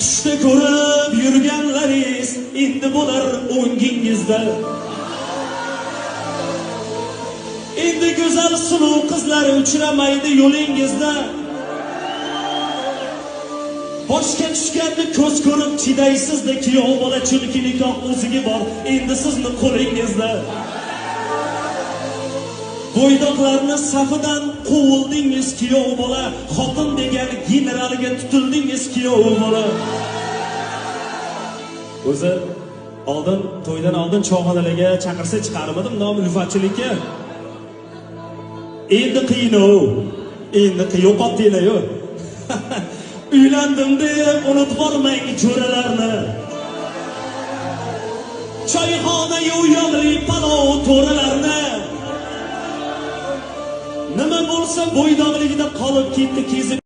Tushda ko'rib yurganlaringiz endi bo'lar o'ngingizda. Endi go'zal suluv qizlar uchramaydi yo'lingizda. Boshga tushganni ko'z ko'rib chidaysizda, kuyov bola chunki nikoh o'ziga bor endi sizni qo'lingizda. Bo'ydoqlarni safidan quvildingiz kuyov bola, xotin degan generalga tutildingiz kuyov bola. O'zi oldin to'ydan oldin choyxonalarga chaqirsa chiqarmadim nomi ulfatchilikka. Endi qiynov, endi yo'qotdinglar-ku. Uylandim deb unutib olmang jo'ralarni. Choyxona yo'yog'li palov to'ralarni. Nima bo'lsa bo'ydoqligida qolib ketdi kezib